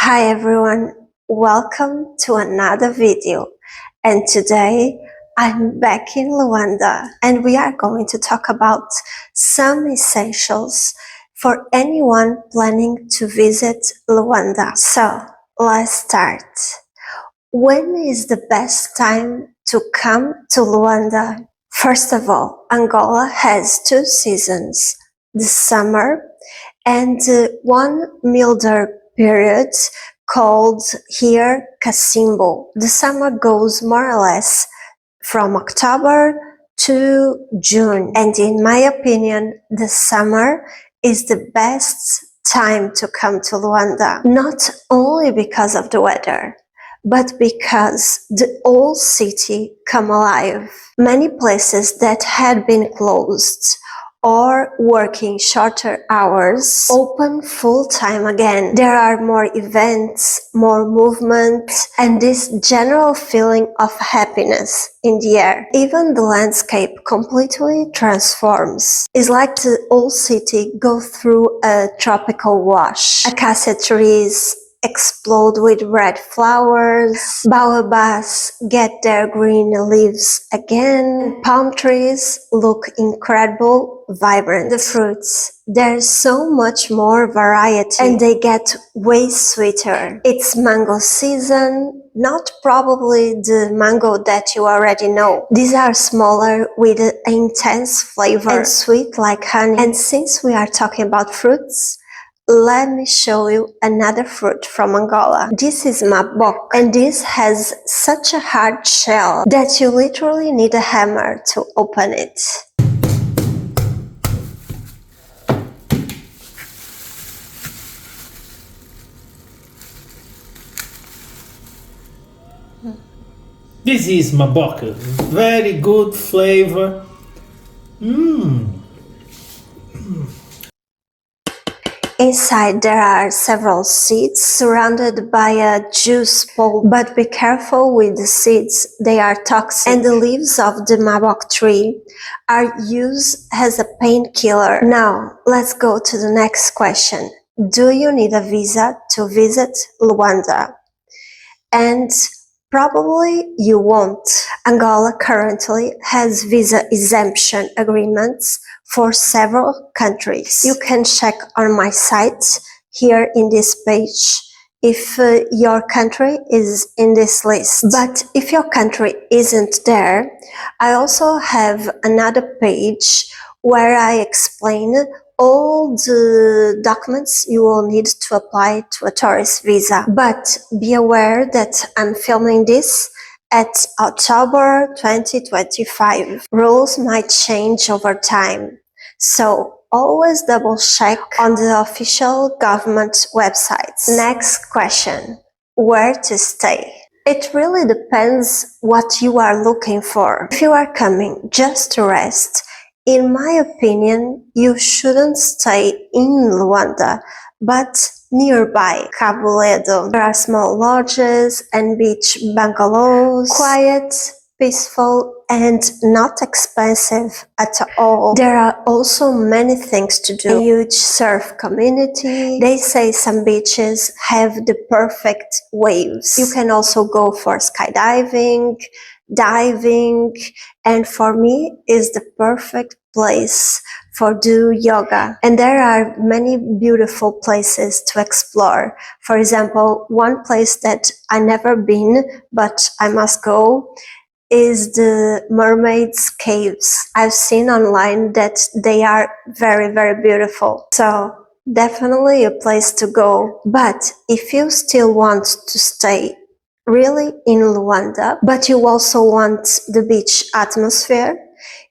Hi everyone, welcome to another video, and today I'm back in Luanda and we are going to talk about some essentials for anyone planning to visit Luanda. So let's start. When is the best time to come to Luanda? First of all, Angola has two seasons, the summer and one milder period called here Cacimbo. The summer goes more or less from October to June, and in my opinion the summer is the best time to come to Luanda, not only because of the weather but because the old city come alive. Many places that had been closed or working shorter hours open full-time again. There are more events, more movement, and this general feeling of happiness in the air. Even the landscape completely transforms. It's like the old city go through a tropical wash. Acacia trees explode with red flowers, baobabs get their green leaves again, palm trees look incredible, vibrant. The fruits, there's so much more variety and they get way sweeter. It's mango season, not probably the mango that you already know. These are smaller with an intense flavor and sweet like honey. And since we are talking about fruits, let me show you another fruit from Angola. This is mabok, and this has such a hard shell that you literally need a hammer to open it. This is maboka, very good flavor. Inside there are several seeds surrounded by a juice pulp, but be careful with the seeds, they are toxic. And the leaves of the mabok tree are used as a painkiller. Now, let's go to the next question. Do you need a visa to visit Luanda? And probably you won't. Angola currently has visa exemption agreements for several countries. You can check on my site here in this page if your country is in this list. But if your country isn't there, I also have another page where I explain all the documents you will need to apply to a tourist visa. But be aware that I'm filming this at October 2025. Rules might change over time, so always double check on the official government websites. Next question. Where to stay? It really depends what you are looking for. If you are coming just to rest, in my opinion, you shouldn't stay in Luanda, but nearby Cabo Ledo. There are small lodges and beach bungalows, quiet, peaceful, and not expensive at all. There are also many things to do. A huge surf community. They say some beaches have the perfect waves. You can also go for skydiving, diving, and for me is the perfect place for do yoga. And there are many beautiful places to explore. For example, one place that I never been but I must go is the mermaids caves. I've seen online that they are very, very beautiful. So definitely a place to go. But if you still want to stay really in Luanda, but you also want the beach atmosphere,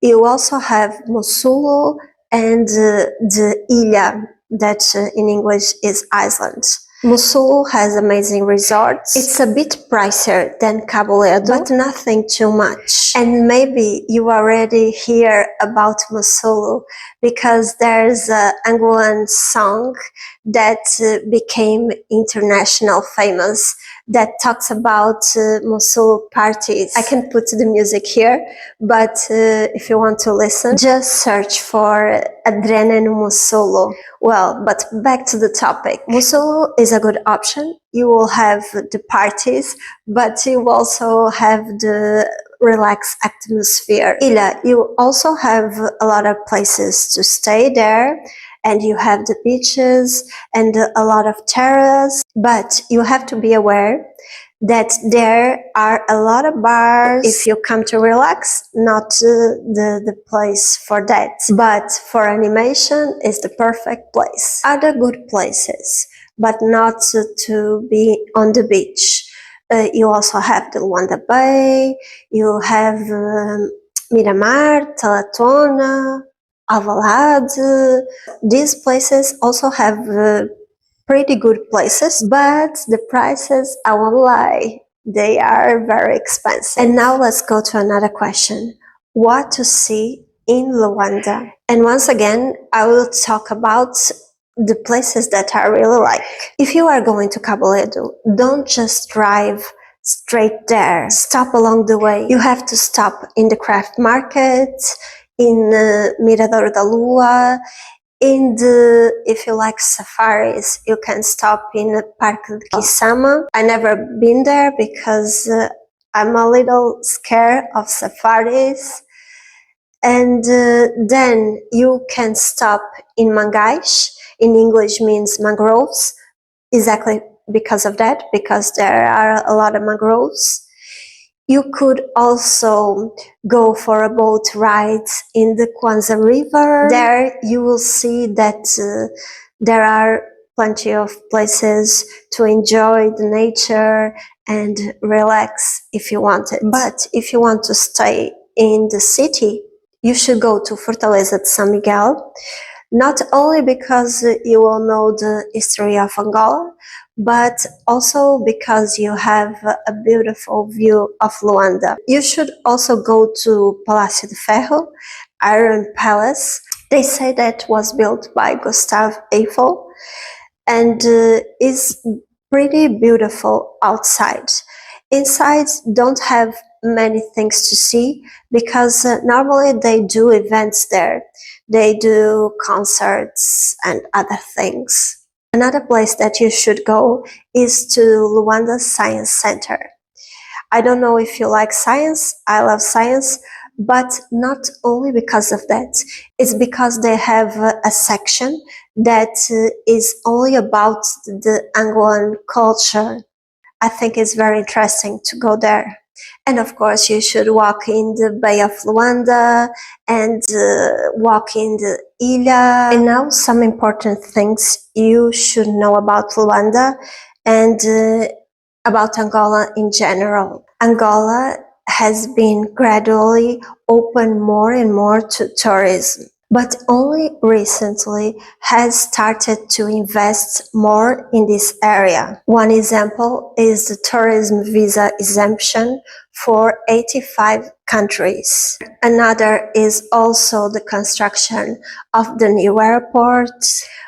you also have Musulu and the Ilha, that in English is island. Musulu has amazing resorts. It's a bit pricier than Cabo Ledo, but nothing too much. And maybe you already hear about Musulu because there's an Angolan song that became international famous that talks about Mosul parties. I can put the music here, but if you want to listen, just search for Adrena no Musulu. Well, but back to the topic. Musulu is a good option. You will have the parties, but you also have the relaxed atmosphere. Ilha, you also have a lot of places to stay there, and you have the beaches and a lot of terrace, but you have to be aware that there are a lot of bars. If you come to relax, not the place for that, but for animation is the perfect place. Other good places, but not to be on the beach. You also have the Luanda Bay, you have Miramar, Talatona, Alvalade. These places also have pretty good places, but the prices, I won't lie, they are very expensive. And now let's go to another question. What to see in Luanda? And once again, I will talk about the places that I really like. If you are going to Cabo Ledo, don't just drive straight there. Stop along the way. You have to stop in the craft market, in Mirador da Lua, if you like safaris, you can stop in Parque de Kisama. I never been there because I'm a little scared of safaris. And then you can stop in Mangaish. In English means mangroves, exactly because of that, because there are a lot of mangroves. You could also go for a boat ride in the Kwanza River. There you will see that there are plenty of places to enjoy the nature and relax if you want it. But if you want to stay in the city, you should go to Fortaleza de São Miguel, not only because you will know the history of Angola, but also because you have a beautiful view of Luanda. You should also go to Palácio de Ferro, Iron Palace. They say that was built by Gustav Eiffel and is pretty beautiful outside. Inside don't have many things to see because normally they do events there. They do concerts and other things. Another place that you should go is to Luanda Science Center. I don't know if you like science, I love science, but not only because of that. It's because they have a section that is only about the Angolan culture. I think it's very interesting to go there. And of course, you should walk in the Bay of Luanda and walk in the Ilha. And now some important things you should know about Luanda and about Angola in general. Angola has been gradually open more and more to tourism, but only recently has started to invest more in this area. One example is the tourism visa exemption for 85 countries. Another is also the construction of the new airport,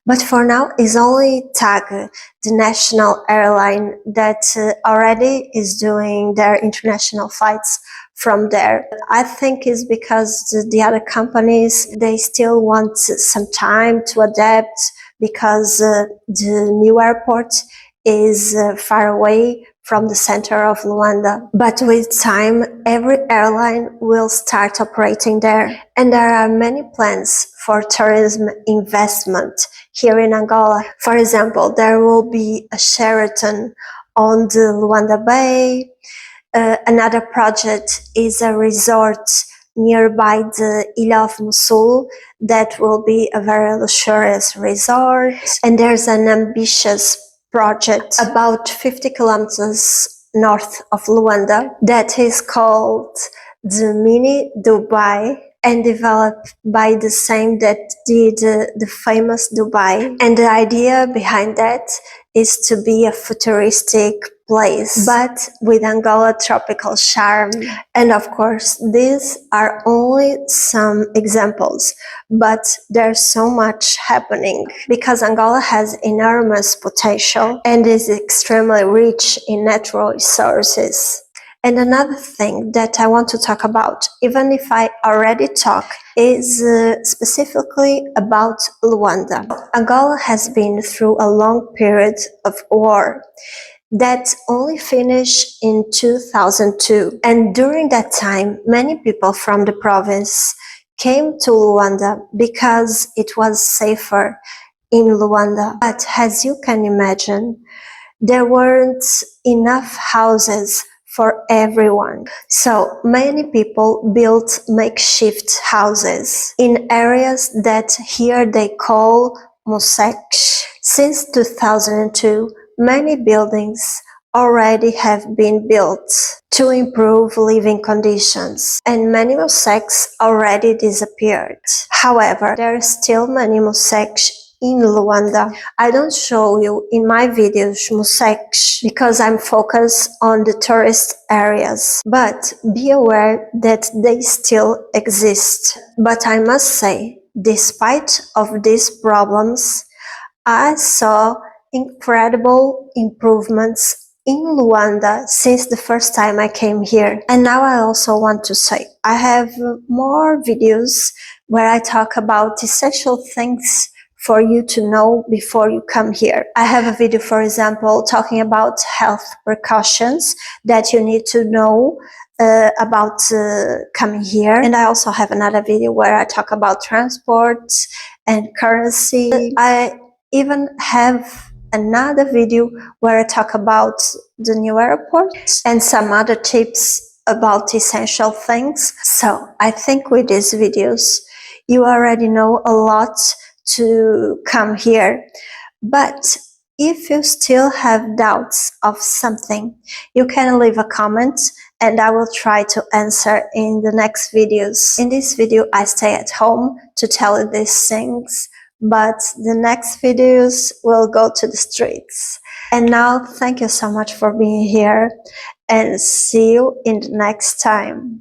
but for now is only TAG, the national airline that already is doing their international flights from there. I think it's because the other companies, they still want some time to adapt because the new airport is far away from the center of Luanda. But with time, every airline will start operating there. And there are many plans for tourism investment here in Angola. For example, there will be a Sheraton on the Luanda Bay. Another project is a resort nearby the Ilha of Mosul that will be a very luxurious resort. And there's an ambitious project about 50 kilometers north of Luanda that is called the Mini Dubai. and developed by the same that did the famous Dubai. And the idea behind that is to be a futuristic place, but with Angola tropical charm. And of course, these are only some examples, but there's so much happening because Angola has enormous potential and is extremely rich in natural resources. And another thing that I want to talk about, even if I already talked, is specifically about Luanda. Angola has been through a long period of war that only finished in 2002. And during that time, many people from the province came to Luanda because it was safer in Luanda. But as you can imagine, there weren't enough houses for everyone. So many people built makeshift houses in areas that here they call musseques. Since 2002, many buildings already have been built to improve living conditions, and many musseques already disappeared. However, there are still many musseques in Luanda. I don't show you in my videos musseques because I'm focused on the tourist areas, but be aware that they still exist. But I must say, despite of these problems, I saw incredible improvements in Luanda since the first time I came here. And now I also want to say, I have more videos where I talk about essential things for you to know before you come here. I have a video, for example, talking about health precautions that you need to know about coming here. And I also have another video where I talk about transport and currency. I even have another video where I talk about the new airport and some other tips about essential things. So I think with these videos, you already know a lot to come here. But if you still have doubts of something, you can leave a comment and I will try to answer in the next videos. In this video, I stay at home to tell you these things, but the next videos will go to the streets. And now, thank you so much for being here and see you in the next time.